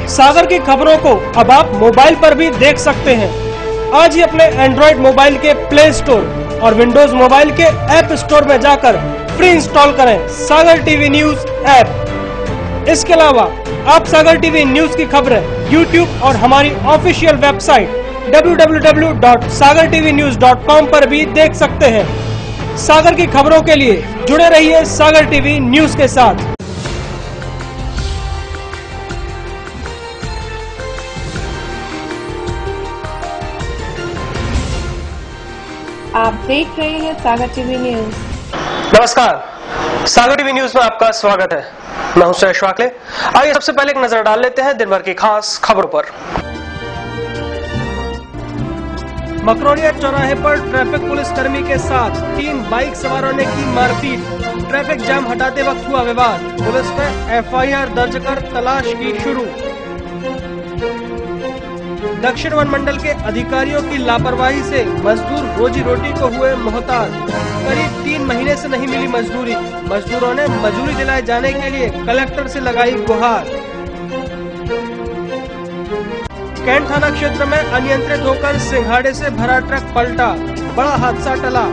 सागर की खबरों को अब आप मोबाइल पर भी देख सकते हैं। आज ही अपने एंड्रॉइड मोबाइल के प्ले स्टोर और विंडोज मोबाइल के ऐप स्टोर में जाकर फ्री इंस्टॉल करें सागर टीवी न्यूज ऐप। इसके अलावा आप सागर टीवी न्यूज की खबरें YouTube और हमारी ऑफिशियल वेबसाइट www.sagartvnews.com पर भी देख सकते हैं। सागर की खबरों के लिए जुड़े रहिए सागर टीवी न्यूज के साथ। आप देख रहे हैं सागर टीवी न्यूज। नमस्कार, सागर टीवी न्यूज में आपका स्वागत है। मैं हूं सुरेश वाकले। आइए सबसे पहले एक नजर डाल लेते हैं दिन भर की खास खबरों पर। मकरोनिया चौराहे पर ट्रैफिक पुलिस कर्मी के साथ 3 बाइक सवारों ने की मारपीट। ट्रैफिक जाम हटाते वक्त हुआ विवाद। पुलिस ने FIR दर्ज कर तलाश की शुरू। दक्षिण वन मंडल के अधिकारियों की लापरवाही से मजदूर रोजी रोटी को हुए मोहताज। करीब 3 महीने से नहीं मिली मजदूरी। मजदूरों ने मजदूरी दिलाए जाने के लिए कलेक्टर से लगाई गुहार। कैंट थाना क्षेत्र में अनियंत्रित होकर सिंघाड़े से भरा ट्रक पलटा, बड़ा हादसा टला।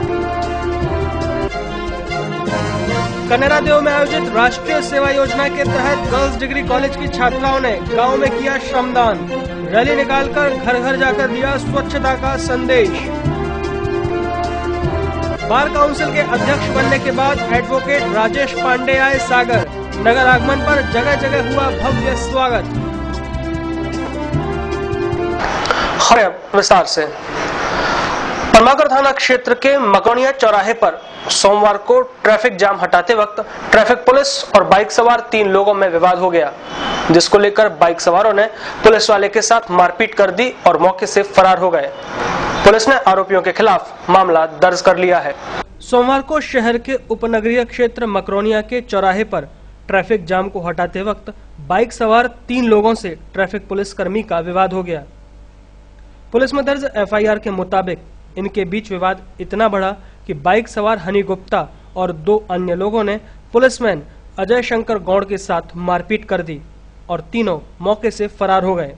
कनेरा देव में आयोजित राष्ट्रीय सेवा योजना के तहत गर्ल्स डिग्री कॉलेज की छात्राओं ने गांव में किया श्रमदान। रैली निकालकर घर घर जाकर दिया स्वच्छता का संदेश। बार काउंसिल के अध्यक्ष बनने के बाद एडवोकेट राजेश पांडे आए सागर। नगर आगमन पर जगह जगह हुआ भव्य स्वागत। विस्तार से पलमाकर थाना क्षेत्र के मकरोनिया चौराहे पर सोमवार को ट्रैफिक जाम हटाते वक्त ट्रैफिक पुलिस और बाइक सवार 3 लोगों में विवाद हो गया, जिसको लेकर बाइक सवारों ने पुलिस वाले के साथ मारपीट कर दी और मौके से फरार हो गए। पुलिस ने आरोपियों के खिलाफ मामला दर्ज कर लिया है। सोमवार को शहर के उपनगरीय क्षेत्र मकरोनिया के चौराहे पर ट्रैफिक जाम को हटाते वक्त बाइक सवार 3 लोगों से ट्रैफिक पुलिस कर्मी का विवाद हो गया। पुलिस में दर्ज FIR के मुताबिक इनके बीच विवाद इतना बढ़ा कि बाइक सवार हनी गुप्ता और 2 अन्य लोगों ने पुलिसमैन अजय शंकर गौड़ के साथ मारपीट कर दी और तीनों मौके से फरार हो गए।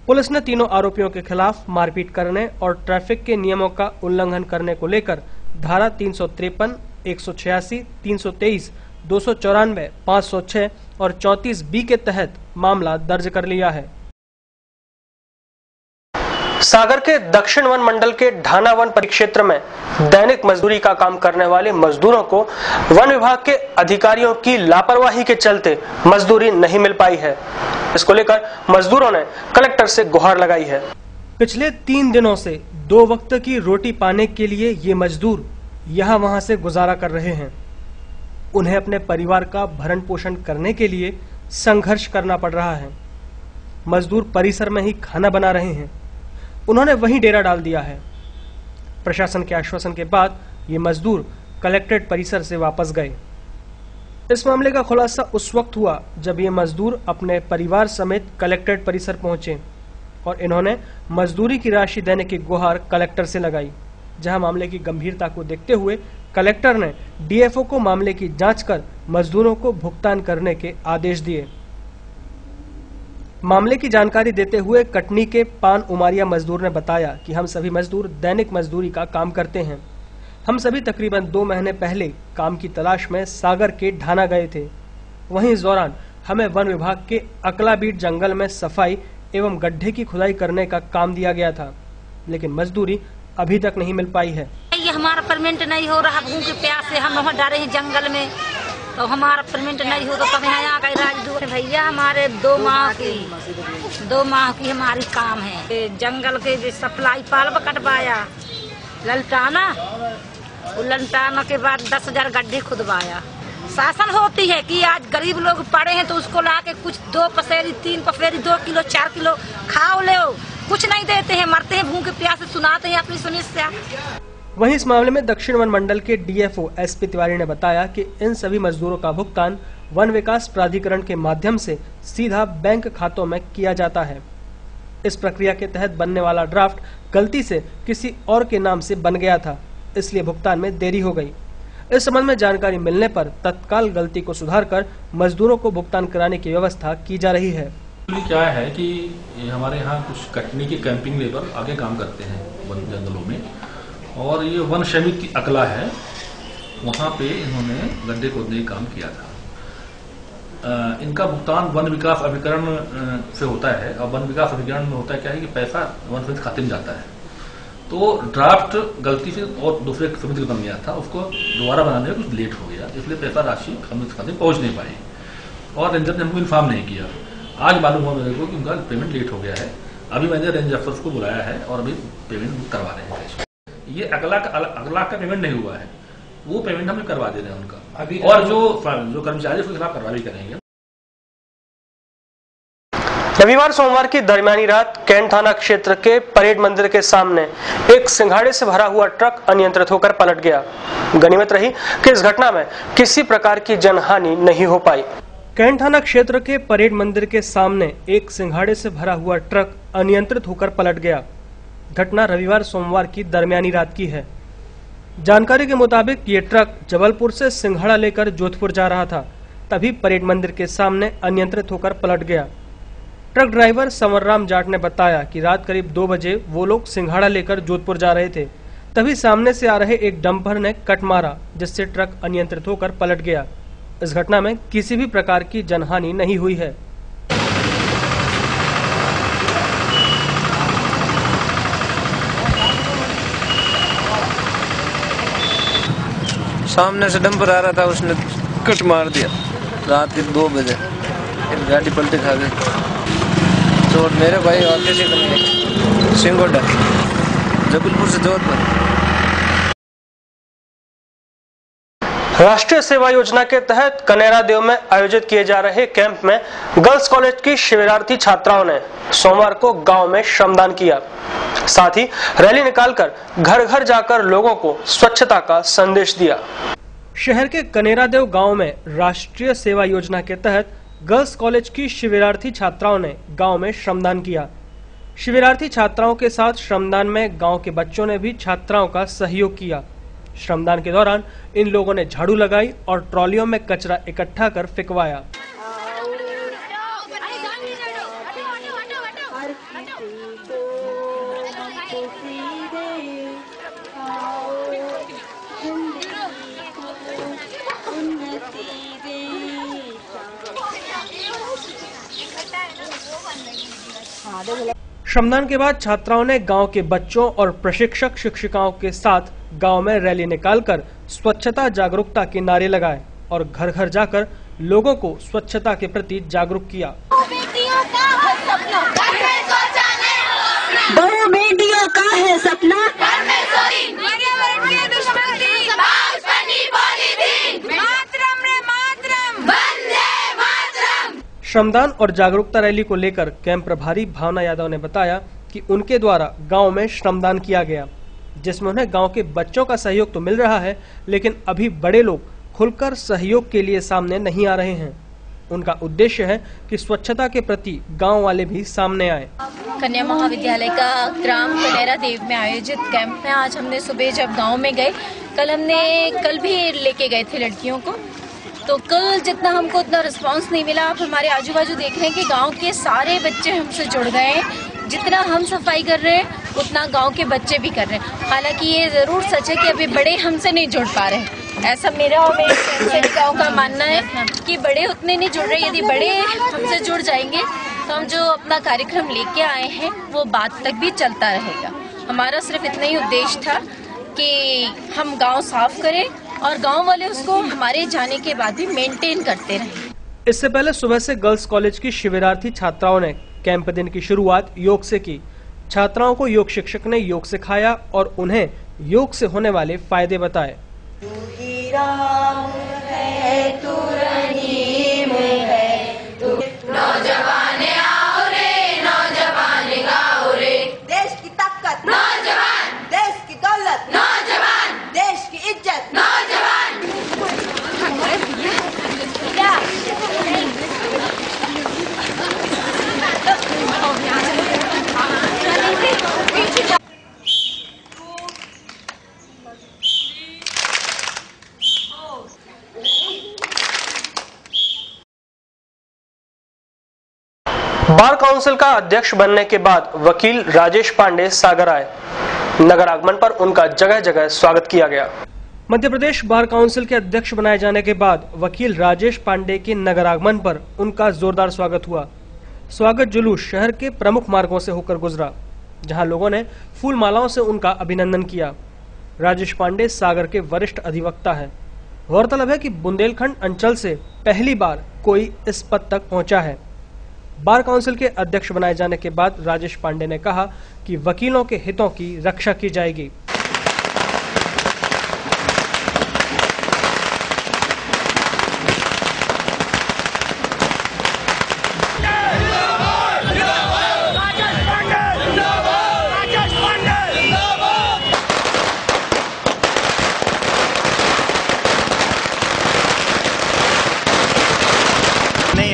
पुलिस ने तीनों आरोपियों के खिलाफ मारपीट करने और ट्रैफिक के नियमों का उल्लंघन करने को लेकर धारा 353, 186, 323, 294, 506 और 34B के तहत मामला दर्ज कर लिया है। सागर के दक्षिण वन मंडल के ढाना वन परिक्षेत्र में दैनिक मजदूरी का काम करने वाले मजदूरों को वन विभाग के अधिकारियों की लापरवाही के चलते मजदूरी नहीं मिल पाई है। इसको लेकर मजदूरों ने कलेक्टर से गुहार लगाई है। पिछले 3 दिनों से 2 वक्त की रोटी पाने के लिए ये मजदूर यहाँ वहाँ से गुजारा कर रहे हैं। उन्हें अपने परिवार का भरण पोषण करने के लिए संघर्ष करना पड़ रहा है। मजदूर परिसर में ही खाना बना रहे हैं। उन्होंने वहीं डेरा डाल दिया है। प्रशासन के आश्वासन के बाद ये मजदूर कलेक्ट्रेट परिसर से वापस गए। इस मामले का खुलासा उस वक्त हुआ जब ये मजदूर अपने परिवार समेत कलेक्ट्रेट परिसर पहुंचे और इन्होंने मजदूरी की राशि देने की गुहार कलेक्टर से लगाई। जहां मामले की गंभीरता को देखते हुए कलेक्टर ने DFO को मामले की जांच कर मजदूरों को भुगतान करने के आदेश दिए। मामले की जानकारी देते हुए कटनी के पान उमारिया मजदूर ने बताया कि हम सभी मजदूर दैनिक मजदूरी का काम करते हैं। हम सभी तकरीबन 2 महीने पहले काम की तलाश में सागर के ढाना गए थे। वहीं इस दौरान हमें वन विभाग के अकलाबीट जंगल में सफाई एवं गड्ढे की खुदाई करने का काम दिया गया था, लेकिन मजदूरी अभी तक नहीं मिल पाई है। ये हमारा परमिट नहीं हो रहा, भूख के प्यास से हम वहाँ डाले हैं जंगल में, तो हमारा परमिट नहीं हो तो तब यहाँ का राजदूत भैया हमारे 2 माह की हमारी काम है। जंगल के सप्लाई पाल कटवाया, ललटाना, ललटाना के बाद 10,000 गड्ढे खुदवाया। शासन होती है कि आज गरीब लोग पड़े हैं तो उसको ला के कुछ 2 पसेरी 3 पसेरी 2 किलो 4 किलो खाओ ले, कुछ नहीं देते हैं, मरते हैं भूख के प्यास से, सुनाते हैं अपनी समस्या। वहीं इस मामले में दक्षिण वन मंडल के DFO SP तिवारी ने बताया कि इन सभी मजदूरों का भुगतान वन विकास प्राधिकरण के माध्यम से सीधा बैंक खातों में किया जाता है। इस प्रक्रिया के तहत बनने वाला ड्राफ्ट गलती से किसी और के नाम से बन गया था, इसलिए भुगतान में देरी हो गई। इस संबंध में जानकारी मिलने पर तत्काल गलती को सुधारकर मजदूरों को भुगतान कराने की व्यवस्था की जा रही है। क्या है कि हमारे यहाँ कुछ कटनी के कैंपिंग लेबर आगे काम करते हैं वन जंगलों में, और ये वन समिति अकला है, वहाँ पे इन्होंने गड्ढे खोदने का काम किया था। इनका भुगतान वन विकास अभिकरण से होता है, और वन विकास अभिकरण में होता है क्या है कि पैसा वन समिति खाते में जाता है, तो ड्राफ्ट गलती से और दूसरे समिति बन गया था, उसको दोबारा बनाने में कुछ लेट हो गया, इसलिए पैसा राशि समिति खाते में पहुंच नहीं पाई, और रेंजर ने हमको इन्फॉर्म नहीं किया। आज मालूम हुआ मेरे को कि उनका पेमेंट लेट हो गया है। अभी मैंने रेंज अफसर्स को बुलाया है और अभी पेमेंट करवा रहे हैं। ये अगला का पेमेंट नहीं हुआ है, वो पेमेंट हम करवा दे रहे हैं उनका अभी, और जो कर्मचारी उसके खिलाफ कार्रवाई करेंगे। रविवार सोमवार की दरमियानी रात कैंट थाना क्षेत्र के परेड मंदिर के सामने एक सिंघाड़े से भरा हुआ ट्रक अनियंत्रित होकर पलट गया। गनीमत रही कि इस घटना में किसी प्रकार की जनहानि नहीं हो पाई। कैंट थाना क्षेत्र के परेड मंदिर के सामने एक सिंघाड़े से भरा हुआ ट्रक अनियंत्रित होकर पलट गया। घटना रविवार सोमवार की दरमियानी रात की है। जानकारी के मुताबिक ये ट्रक जबलपुर से सिंघाड़ा लेकर जोधपुर जा रहा था, तभी परेड मंदिर के सामने अनियंत्रित होकर पलट गया। ट्रक ड्राइवर संवरराम जाट ने बताया कि रात करीब 2 बजे वो लोग सिंघाड़ा लेकर जोधपुर जा रहे थे, तभी सामने से आ रहे एक डंपर ने कट मारा, जिससे ट्रक अनियंत्रित होकर पलट गया। इस घटना में किसी भी प्रकार की जनहानि नहीं हुई है। सामने से डंपर आ रहा था, उसने कट मार दिया रात के 2 बजे, फिर गाड़ी पलटी खा गई। तो मेरे भाई और किसी को नहीं, सिंगोड़ा जबलपुर से जोधपुर। राष्ट्रीय सेवा योजना के तहत कनेरा देव में आयोजित किए जा रहे कैंप में गर्ल्स कॉलेज की शिविरार्थी छात्राओं ने सोमवार को गांव में श्रमदान किया। साथ ही रैली निकालकर घर घर जाकर लोगों को स्वच्छता का संदेश दिया। शहर के कनेरा देव गांव में राष्ट्रीय सेवा योजना के तहत गर्ल्स कॉलेज की शिविरार्थी छात्राओं ने गांव में श्रमदान किया। शिविरार्थी छात्राओं के साथ श्रमदान में गांव के बच्चों ने भी छात्राओं का सहयोग किया। श्रमदान के दौरान इन लोगों ने झाड़ू लगाई और ट्रॉलियों में कचरा इकट्ठा कर फेंकवाया। श्रमदान के बाद छात्राओं ने गांव के बच्चों और प्रशिक्षक शिक्षिकाओं के साथ गांव में रैली निकालकर स्वच्छता जागरूकता के नारे लगाए और घर घर जाकर लोगों को स्वच्छता के प्रति जागरूक किया। बेटियों का है सपना, बड़ों बेटियों का है सपना, श्रमदान और जागरूकता रैली को लेकर कैंप प्रभारी भावना यादव ने बताया कि उनके द्वारा गांव में श्रमदान किया गया, जिसमें उन्हें गांव के बच्चों का सहयोग तो मिल रहा है, लेकिन अभी बड़े लोग खुलकर सहयोग के लिए सामने नहीं आ रहे हैं। उनका उद्देश्य है कि स्वच्छता के प्रति गांव वाले भी सामने आए। कन्या महाविद्यालय का ग्राम कनेरा देव में आयोजित कैंप में आज हमने सुबह जब गांव में गए, कल भी लेके गए थे लड़कियों को, तो कल जितना हमको उतना रिस्पांस नहीं मिला। आप हमारे आजू बाजू देख रहे हैं कि गांव के सारे बच्चे हमसे जुड़ गए हैं। जितना हम सफाई कर रहे हैं उतना गांव के बच्चे भी कर रहे हैं। हालांकि ये जरूर सच है कि अभी बड़े हमसे नहीं जुड़ पा रहे हैं। ऐसा मेरा और मेरे स्वयंसेविकाओं का मानना है कि बड़े उतने नहीं जुड़ रहे। यदि बड़े हमसे जुड़ जाएंगे तो हम जो अपना कार्यक्रम लेके आए हैं वो बात तक भी चलता रहेगा। हमारा सिर्फ इतना ही उद्देश्य था कि हम गाँव साफ करें और गांव वाले उसको हमारे जाने के बाद भी मेंटेन करते रहें। इससे पहले सुबह से गर्ल्स कॉलेज की शिविरार्थी छात्राओं ने कैंप दिन की शुरुआत योग से की। छात्राओं को योग शिक्षक ने योग सिखाया और उन्हें योग से होने वाले फायदे बताए। देश की ताकत नौजवान, देश की दौलत नौजवान, देश की इज्जत नौजवान। बार काउंसिल का अध्यक्ष बनने के बाद वकील राजेश पांडे सागर आए। नगर आगमन पर उनका जगह जगह स्वागत किया गया। मध्य प्रदेश बार काउंसिल के अध्यक्ष बनाए जाने के बाद वकील राजेश पांडे के नगर आगमन पर उनका जोरदार स्वागत हुआ। स्वागत जुलूस शहर के प्रमुख मार्गों से होकर गुजरा, जहां लोगों ने फूल मालाओं से उनका अभिनंदन किया। राजेश पांडे सागर के वरिष्ठ अधिवक्ता हैं। गौरतलब है कि बुंदेलखंड अंचल से पहली बार कोई इस पद तक पहुंचा है। बार काउंसिल के अध्यक्ष बनाए जाने के बाद राजेश पांडे ने कहा कि वकीलों के हितों की रक्षा की जाएगी।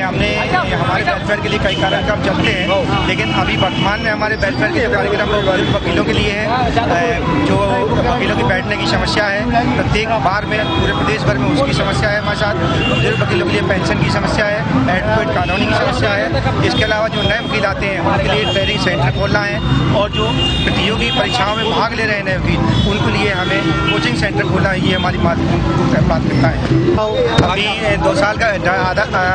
हमने हमारे वेलफेयर के लिए कई कार्यक्रम चलते हैं, लेकिन अभी वर्तमान में हमारे वेलफेयर के जो कार्यक्रम वकीलों के लिए है, जो वकीलों की बैठने की समस्या है, प्रत्येक बार में पूरे प्रदेश भर में उसकी समस्या है हमारे साथ। बुजुर्ग वकीलों के लिए पेंशन की समस्या है, एडवोकेट कानूनी की समस्या है। इसके अलावा जो नए वकील आते हैं उनके लिए ट्रेनिंग सेंटर खोलना है, और जो प्रतियोगी परीक्षाओं में भाग ले रहे हैं नए वकील, उनके लिए हमें कोचिंग सेंटर खोलना है। ये हमारी प्राथमिकता है। अभी 2 साल का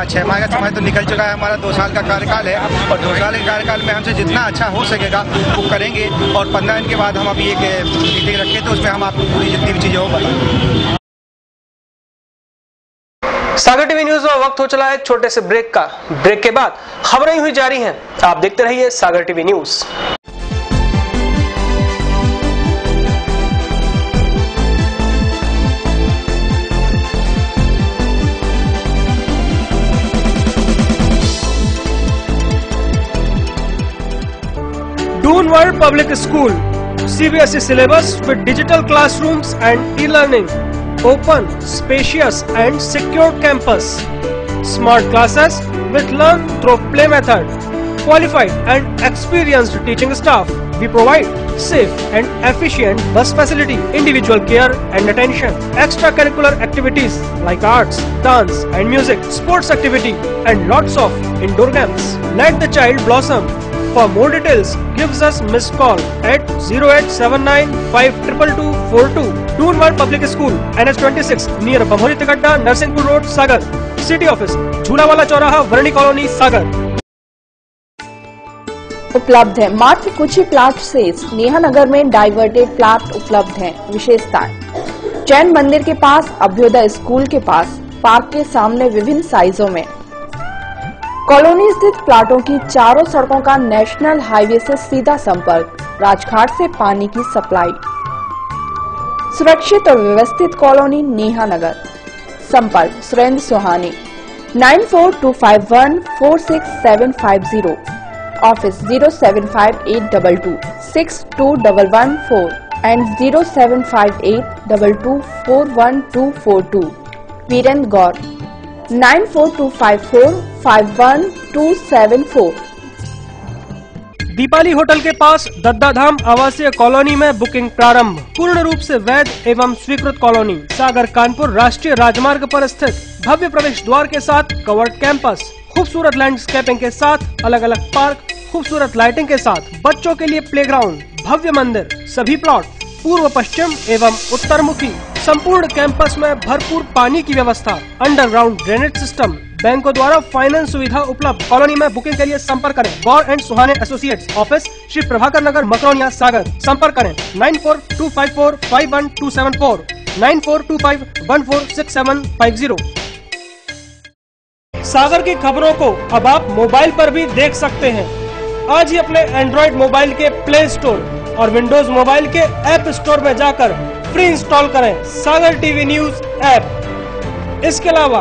6 माह का समय तो निकल चुका है, हमारा 2 साल का कार्यकाल है, और 2 साल के कार्यकाल में हमसे जितना अच्छा हो सकेगा वो करेंगे। और 15 दिन के बाद हम अभी एक मीटिंग रखें तो उसमें हम आपको पूरी जितनी भी चीजें हो बताएंगे। सागर टीवी न्यूज में वक्त हो चला है एक छोटे से ब्रेक का। ब्रेक के बाद खबरें हुई जारी हैं। आप देखते रहिए Sagar TV news. Doon World Public School, CBSE syllabus with digital classrooms and e-learning, open, spacious and secure campus, smart classes with learn through play method, qualified and experienced teaching staff. We provide safe and efficient bus facility, individual care and attention, extracurricular activities like arts, dance and music, sports activity and lots of indoor games. Let the child blossom. For more details, gives us missed call at 0879522242. Doon World Public School, NH26 near Bamhori Tigadda, Narsingpur Road, Sagar. City Office, झूलावाला चौराहा, वर्णी colony, सागर। उपलब्ध है मात्र कुछ ही plot से नेहा नगर में diverted plot उपलब्ध है। विशेषताएं: जैन मंदिर के पास, अभ्युदय स्कूल के पास, पार्क के सामने विभिन्न साइजों में। कॉलोनी स्थित प्लाटों की चारों सड़कों का नेशनल हाईवे से सीधा संपर्क, राजघाट से पानी की सप्लाई। सुरक्षित और व्यवस्थित कॉलोनी नेहा नगर। संपर्क Surendra Suhani 9425146750, office 07582262114 and 07582241242। Virendra Gaur 9425451274। Deepali hotel के पास दद्दाधाम आवासीय कॉलोनी में बुकिंग प्रारंभ। पूर्ण रूप से वैध एवं स्वीकृत कॉलोनी, सागर कानपुर राष्ट्रीय राजमार्ग पर स्थित, भव्य प्रवेश द्वार के साथ कवर्ड कैंपस, खूबसूरत लैंडस्केपिंग के साथ अलग अलग पार्क, खूबसूरत लाइटिंग के साथ बच्चों के लिए प्लेग्राउंड, भव्य मंदिर, सभी प्लॉट पूर्व पश्चिम एवं उत्तर मुखी, संपूर्ण कैंपस में भरपूर पानी की व्यवस्था, अंडरग्राउंड ड्रेनेज सिस्टम, बैंकों द्वारा फाइनेंस सुविधा उपलब्ध। कॉलोनी में बुकिंग के लिए संपर्क करें Gaur and Suhane associates, office Shri Prabhakar Nagar, Makronia, Sagar. संपर्क करें 9425451274, 9425146750। सागर की खबरों को अब आप मोबाइल पर भी देख सकते हैं। आज ही अपने एंड्रॉइड मोबाइल के प्ले स्टोर और विंडोज मोबाइल के ऐप स्टोर में जाकर फ्री इंस्टॉल करें सागर टीवी न्यूज ऐप। इसके अलावा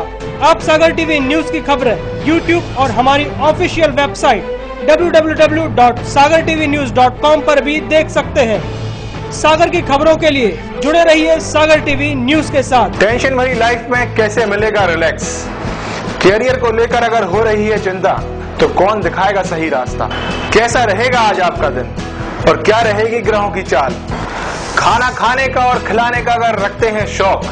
आप सागर टीवी न्यूज की खबरें YouTube और हमारी ऑफिशियल वेबसाइट www.sagartvnews.com पर भी देख सकते हैं। सागर की खबरों के लिए जुड़े रहिए सागर टीवी न्यूज के साथ। टेंशन भरी लाइफ में कैसे मिलेगा रिलैक्स? कैरियर को लेकर अगर हो रही है चिंता, तो कौन दिखाएगा सही रास्ता? कैसा रहेगा आज आपका दिन और क्या रहेगी ग्रहों की चाल? खाना खाने का और खिलाने का अगर रखते हैं शौक,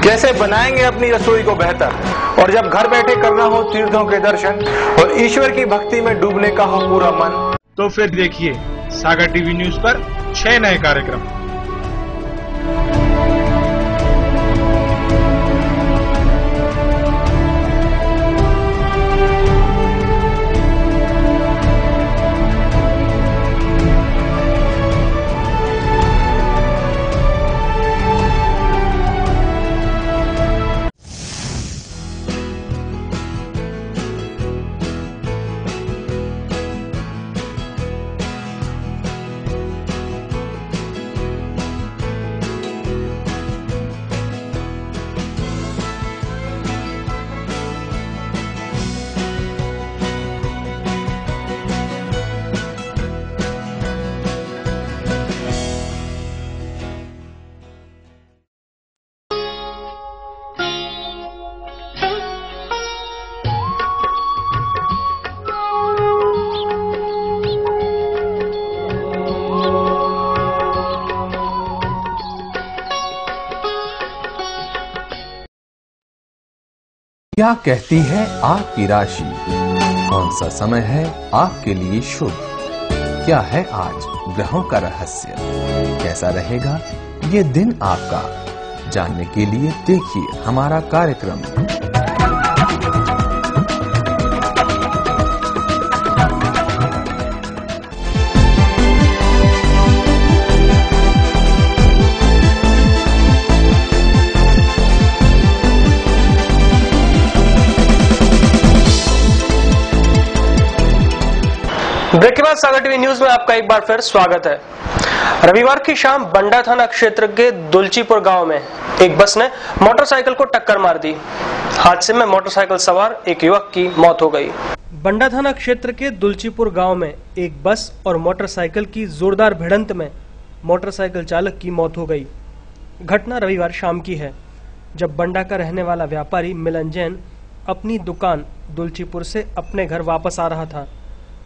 कैसे बनाएंगे अपनी रसोई को बेहतर, और जब घर बैठे करना हो तीर्थों के दर्शन और ईश्वर की भक्ति में डूबने का हो पूरा मन, तो फिर देखिए सागर टीवी न्यूज पर 6 नए कार्यक्रम। क्या कहती है आपकी राशि? कौन सा समय है आपके लिए शुभ? क्या है आज ग्रहों का रहस्य? कैसा रहेगा ये दिन आपका? जानने के लिए देखिए हमारा कार्यक्रम। ब्रेक के बाद सागर टीवी न्यूज में आपका एक बार फिर स्वागत है। रविवार की शाम बंडा थाना क्षेत्र के दुलचीपुर गांव में एक बस ने मोटरसाइकिल को टक्कर मार दी। हादसे में मोटरसाइकिल सवार एक युवक की मौत हो गई। बंडा थाना क्षेत्र के दुलचीपुर गांव में एक बस और मोटरसाइकिल की जोरदार भिड़ंत में मोटरसाइकिल चालक की मौत हो गई। घटना रविवार शाम की है, जब बंडा का रहने वाला व्यापारी मिलन जैन अपनी दुकान दुलचीपुर से अपने घर वापस आ रहा था।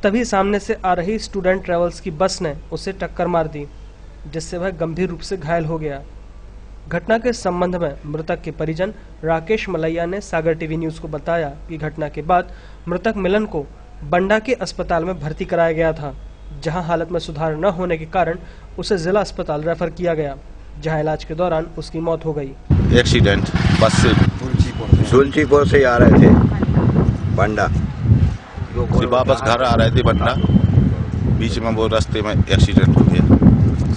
तभी सामने से आ रही स्टूडेंट ट्रेवल्स की बस ने उसे टक्कर मार दी, जिससे वह गंभीर रूप से घायल हो गया। घटना के संबंध में मृतक के परिजन राकेश मलैया ने सागर टीवी न्यूज को बताया कि घटना के बाद मृतक मिलन को बंडा के अस्पताल में भर्ती कराया गया था, जहां हालत में सुधार न होने के कारण उसे जिला अस्पताल रेफर किया गया, जहां इलाज के दौरान उसकी मौत हो गई। एक्सीडेंट बस से दुलचीपुर से आ रहे थे बंडा, वापस घर आ रहे थे बंडा, बीच में वो रास्ते में एक्सीडेंट हो गया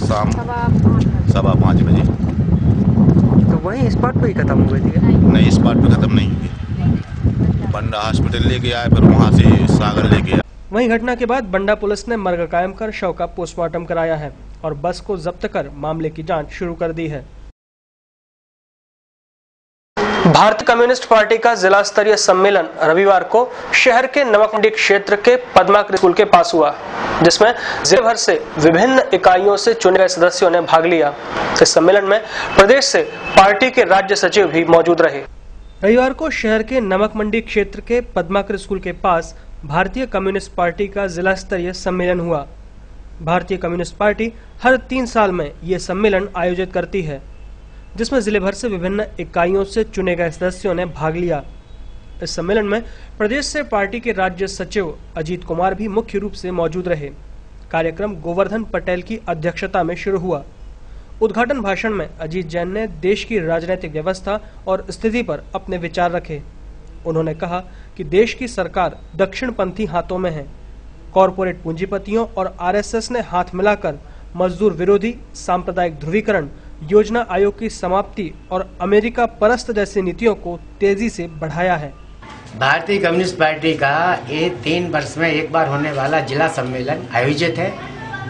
शाम 5:15 बजे। तो वहीं स्पॉट पे ही खत्म हो गई थी? नहीं, स्पॉट पे खत्म नहीं हुई, बंडा हॉस्पिटल लेके आए, फिर वहां से सागर लेके आए। वहीं घटना के बाद बंडा पुलिस ने मर्ग कायम कर शव का पोस्टमार्टम कराया है और बस को जब्त कर मामले की जांच शुरू कर दी है। भारतीय कम्युनिस्ट पार्टी का जिला स्तरीय सम्मेलन रविवार को शहर के नमकमंडी क्षेत्र के पद्माकृत स्कूल के पास हुआ, जिसमें जिले भर से विभिन्न इकाइयों से चुने गए सदस्यों ने भाग लिया। इस सम्मेलन में प्रदेश से पार्टी के राज्य सचिव भी मौजूद रहे। रविवार को शहर के नमकमंडी क्षेत्र के पद्माकृत स्कूल के पास भारतीय कम्युनिस्ट पार्टी का जिला स्तरीय सम्मेलन हुआ। भारतीय कम्युनिस्ट पार्टी हर 3 साल में ये सम्मेलन आयोजित करती है, जिसमें जिले भर से विभिन्न इकाइयों से चुने गए सदस्यों ने भाग लिया। इस सम्मेलन में प्रदेश से पार्टी के राज्य सचिव अजीत कुमार भी मुख्य रूप से मौजूद रहे। कार्यक्रम गोवर्धन पटेल की अध्यक्षता में शुरू हुआ। उद्घाटन भाषण में अजीत जैन ने देश की राजनीतिक व्यवस्था और स्थिति पर अपने विचार रखे। उन्होंने कहा कि देश की सरकार दक्षिणपंथी हाथों में है। कॉरपोरेट पूंजीपतियों और आरएसएस ने हाथ मिलाकर मजदूर विरोधी, सांप्रदायिक ध्रुवीकरण, योजना आयोग की समाप्ति और अमेरिका परस्त जैसी नीतियों को तेजी से बढ़ाया है। भारतीय कम्युनिस्ट पार्टी का ये 3 वर्ष में एक बार होने वाला जिला सम्मेलन आयोजित है।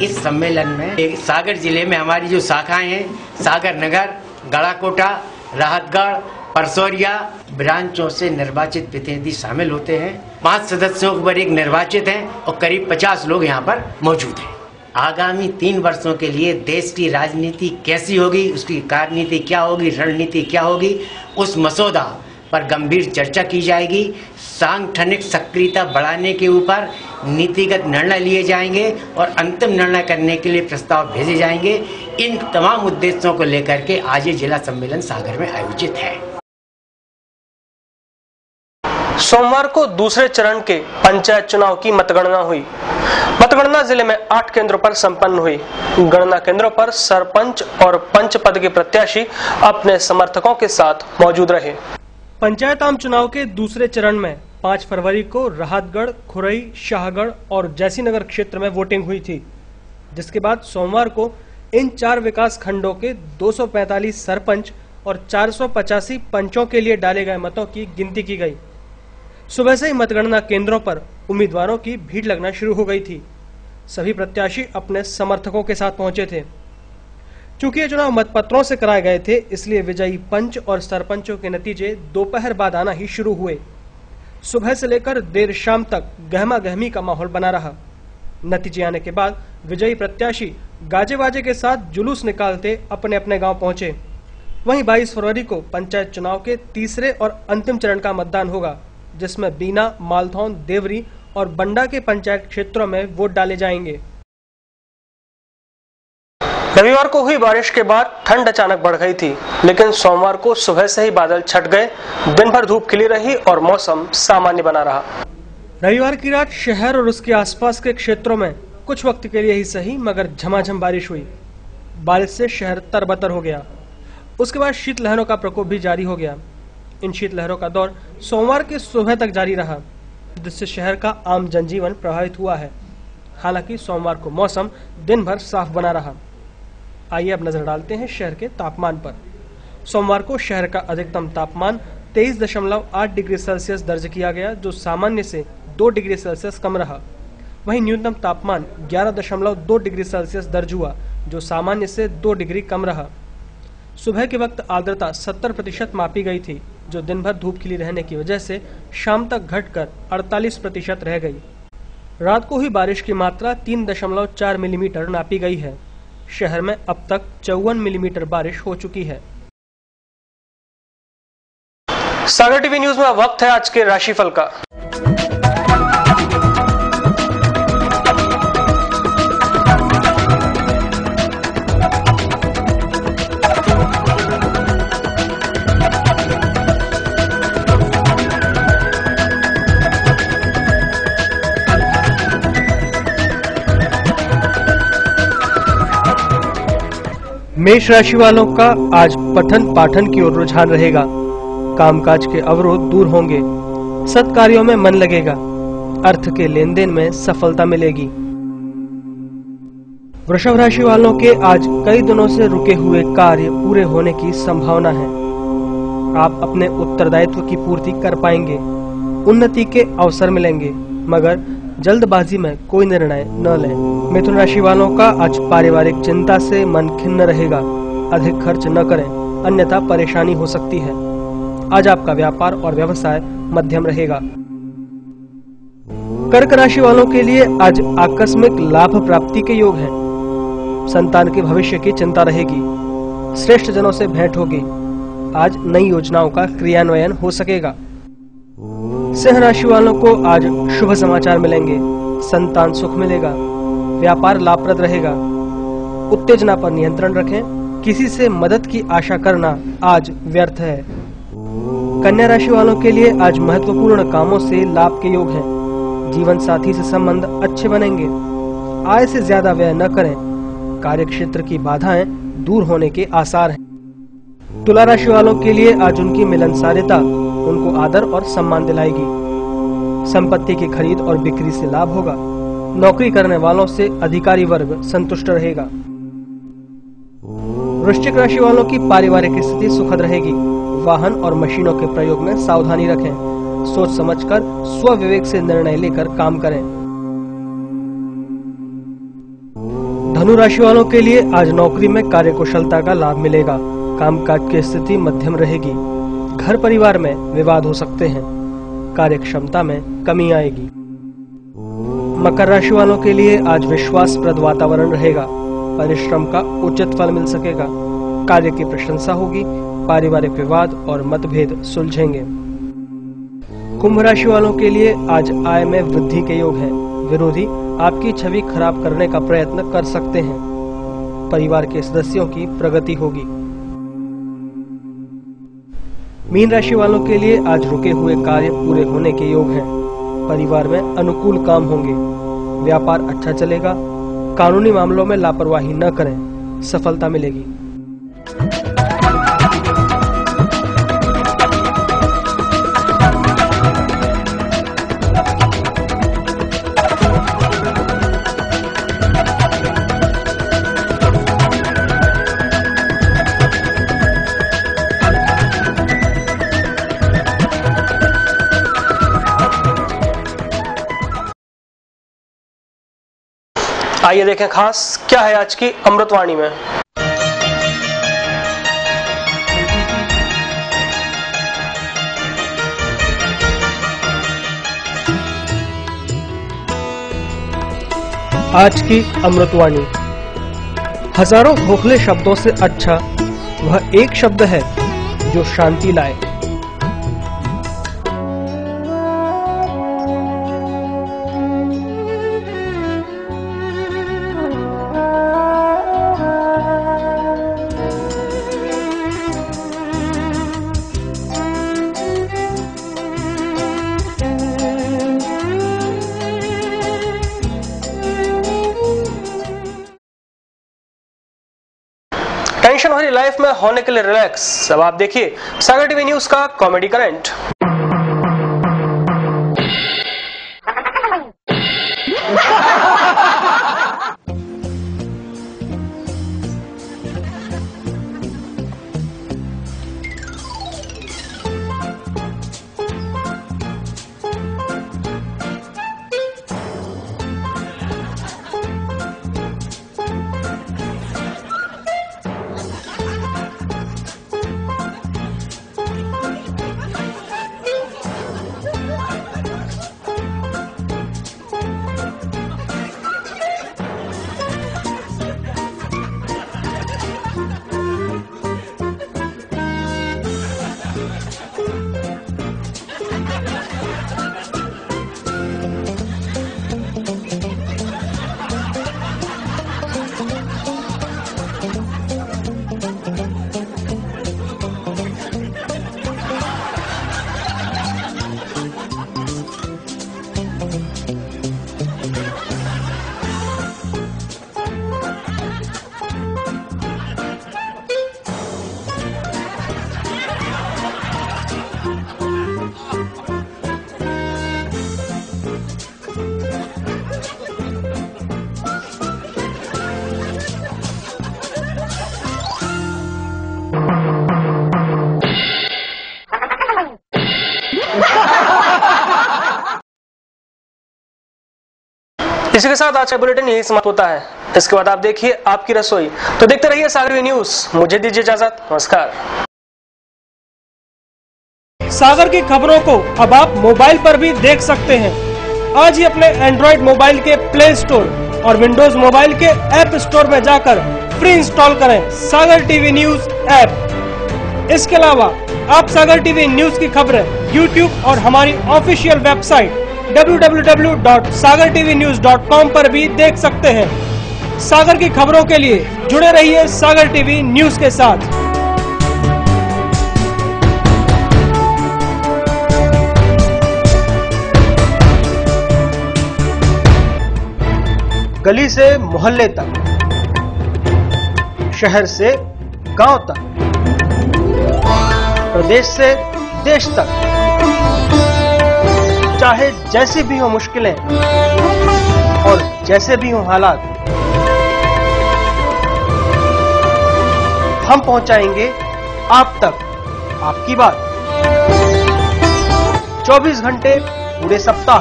इस सम्मेलन में सागर जिले में हमारी जो शाखाएं हैं, सागर नगर, गड़ाकोटा, राहतगढ़, परसौरिया ब्रांचों से निर्वाचित प्रतिनिधि शामिल होते हैं। 5 सदस्यों के ऊपर एक निर्वाचित हैं और करीब 50 लोग यहाँ पर मौजूद हैं। आगामी 3 वर्षों के लिए देश की राजनीति कैसी होगी, उसकी कार्यनीति क्या होगी, रणनीति क्या होगी, उस मसौदा पर गंभीर चर्चा की जाएगी। सांगठनिक सक्रियता बढ़ाने के ऊपर नीतिगत निर्णय लिए जाएंगे और अंतिम निर्णय करने के लिए प्रस्ताव भेजे जाएंगे। इन तमाम उद्देश्यों को लेकर के आज ये जिला सम्मेलन सागर में आयोजित है। सोमवार को दूसरे चरण के पंचायत चुनाव की मतगणना हुई। मतगणना जिले में 8 केंद्रों पर संपन्न हुई। गणना केंद्रों पर सरपंच और पंच पद के प्रत्याशी अपने समर्थकों के साथ मौजूद रहे। पंचायत आम चुनाव के दूसरे चरण में 5 फरवरी को राहतगढ़, खुरई, शाहगढ़ और जैसीनगर क्षेत्र में वोटिंग हुई थी, जिसके बाद सोमवार को इन 4 विकास खंडों के 245 सरपंच और 485 पंचों के लिए डाले गए मतों की गिनती की गई। सुबह से ही मतगणना केंद्रों पर उम्मीदवारों की भीड़ लगना शुरू हो गई थी। सभी प्रत्याशी अपने समर्थकों के साथ पहुंचे थे। चूंकि ये चुनाव मतपत्रों से कराए गए थे, इसलिए विजयी पंच और सरपंचों के नतीजे दोपहर बाद आना ही शुरू हुए। सुबह से लेकर देर शाम तक गहमा गहमी का माहौल बना रहा। नतीजे आने के बाद विजयी प्रत्याशी गाजे बाजे के साथ जुलूस निकालते अपने अपने गांव पहुंचे। वहीं 22 फरवरी को पंचायत चुनाव के तीसरे और अंतिम चरण का मतदान होगा, जिसमें बीना, मालथौन, देवरी और बंडा के पंचायत क्षेत्रों में वोट डाले जाएंगे। रविवार को हुई बारिश के बाद ठंड अचानक बढ़ गई थी, लेकिन सोमवार को सुबह से ही बादल छट गए, दिन भर धूप खिली रही और मौसम सामान्य बना रहा। रविवार की रात शहर और उसके आसपास के क्षेत्रों में कुछ वक्त के लिए ही सही मगर झमाझम बारिश हुई। बारिश से शहर तरबतर हो गया। उसके बाद शीतलहरों का प्रकोप भी जारी हो गया। इन शीतलहरों का दौर सोमवार की सुबह तक जारी रहा, जिससे शहर का आम जनजीवन प्रभावित हुआ है। हालांकि सोमवार को मौसम दिन भर साफ बना रहा। आइए अब नजर डालते हैं शहर के तापमान पर। सोमवार को शहर का अधिकतम तापमान 23.8 डिग्री सेल्सियस दर्ज किया गया, जो सामान्य से 2 डिग्री सेल्सियस कम रहा। वहीं न्यूनतम तापमान 11.2 डिग्री सेल्सियस दर्ज हुआ, जो सामान्य से 2 डिग्री कम रहा। सुबह के वक्त आर्द्रता 70% मापी गई थी, जो दिन भर धूप खिली रहने की वजह से शाम तक घटकर 48% रह गई। रात को हुई बारिश की मात्रा 3.4 मिलीमीटर नापी गई है। शहर में अब तक 54 मिलीमीटर बारिश हो चुकी है। सागर टीवी न्यूज में वक्त है आज के राशिफल का। मेष राशि वालों का आज पठन पाठन की ओर रुझान रहेगा। कामकाज के अवरोध दूर होंगे। सत्कार्यों में मन लगेगा। अर्थ के लेन देन में सफलता मिलेगी। वृषभ राशि वालों के आज कई दिनों से रुके हुए कार्य पूरे होने की संभावना है। आप अपने उत्तरदायित्व की पूर्ति कर पाएंगे। उन्नति के अवसर मिलेंगे, मगर जल्दबाजी में कोई निर्णय न लें। मिथुन राशि वालों का आज पारिवारिक चिंता से मन खिन्न रहेगा। अधिक खर्च न करें, अन्यथा परेशानी हो सकती है। आज आपका व्यापार और व्यवसाय मध्यम रहेगा। कर्क राशि वालों के लिए आज आकस्मिक लाभ प्राप्ति के योग हैं। संतान के भविष्य की चिंता रहेगी। श्रेष्ठ जनों से भेंट होगी। आज नई योजनाओं का क्रियान्वयन हो सकेगा। सिंह राशि वालों को आज शुभ समाचार मिलेंगे। संतान सुख मिलेगा। व्यापार लाभप्रद रहेगा। उत्तेजना पर नियंत्रण रखें। किसी से मदद की आशा करना आज व्यर्थ है। कन्या राशि वालों के लिए आज महत्वपूर्ण कामों से लाभ के योग हैं। जीवन साथी से संबंध अच्छे बनेंगे। आय से ज्यादा व्यय न करें। कार्यक्षेत्र की बाधाएं दूर होने के आसार हैं। तुला राशि वालों के लिए आज उनकी मिलनसारिता उनको आदर और सम्मान दिलाएगी। संपत्ति की खरीद और बिक्री से लाभ होगा। नौकरी करने वालों से अधिकारी वर्ग संतुष्ट रहेगा। वृश्चिक राशि वालों की पारिवारिक स्थिति सुखद रहेगी। वाहन और मशीनों के प्रयोग में सावधानी रखें। सोच समझकर स्व विवेक से निर्णय लेकर काम करें। धनु राशि वालों के लिए आज नौकरी में कार्यकुशलता का लाभ मिलेगा। कामकाज की स्थिति मध्यम रहेगी। घर परिवार में विवाद हो सकते हैं। कार्यक्षमता में कमी आएगी। मकर राशि वालों के लिए आज विश्वासप्रद वातावरण रहेगा। परिश्रम का उचित फल मिल सकेगा। कार्य की प्रशंसा होगी। पारिवारिक विवाद और मतभेद सुलझेंगे। कुंभ राशि वालों के लिए आज आय में वृद्धि के योग है। विरोधी आपकी छवि खराब करने का प्रयत्न कर सकते हैं। परिवार के सदस्यों की प्रगति होगी। मीन राशि वालों के लिए आज रुके हुए कार्य पूरे होने के योग हैं। परिवार में अनुकूल काम होंगे, व्यापार अच्छा चलेगा, कानूनी मामलों में लापरवाही न करें, सफलता मिलेगी। आइए देखें खास क्या है आज की अमृतवाणी में। आज की अमृतवाणी। हजारों खोखले शब्दों से अच्छा वह एक शब्द है जो शांति लाए। टेंशन भरी लाइफ में होने के लिए रिलैक्स। अब आप देखिए सागर टीवी न्यूज का कॉमेडी करंट। इसी के साथ आज का बुलेटिन यही समाप्त होता है। इसके बाद आप देखिए आपकी रसोई। तो देखते रहिए सागर टीवी न्यूज। मुझे दीजिए इजाजत, नमस्कार। सागर की खबरों को अब आप मोबाइल पर भी देख सकते हैं। आज ही अपने एंड्रॉइड मोबाइल के प्ले स्टोर और विंडोज मोबाइल के ऐप स्टोर में जाकर फ्री इंस्टॉल करें सागर टीवी न्यूज ऐप। इसके अलावा आप सागर टीवी न्यूज की खबरें यूट्यूब और हमारी ऑफिशियल वेबसाइट www.sagartvnews.com पर भी देख सकते हैं। सागर की खबरों के लिए जुड़े रहिए सागर टीवी न्यूज के साथ। गली से मोहल्ले तक, शहर से गांव तक, प्रदेश से देश तक, चाहे जैसी भी हो मुश्किलें और जैसे भी हो हालात, हम पहुंचाएंगे आप तक आपकी बात। 24 घंटे पूरे सप्ताह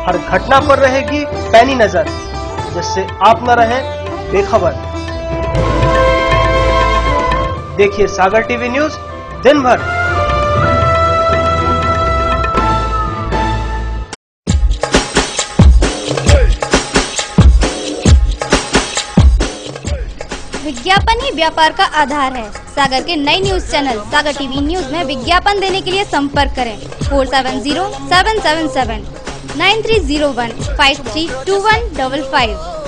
हर घटना पर रहेगी पैनी नजर, जिससे आप न रहें बेखबर। देखिए सागर टीवी न्यूज दिन भर। विज्ञापन ही व्यापार का आधार है। सागर के नए न्यूज चैनल सागर टीवी न्यूज में विज्ञापन देने के लिए संपर्क करें 470777 9301 532155।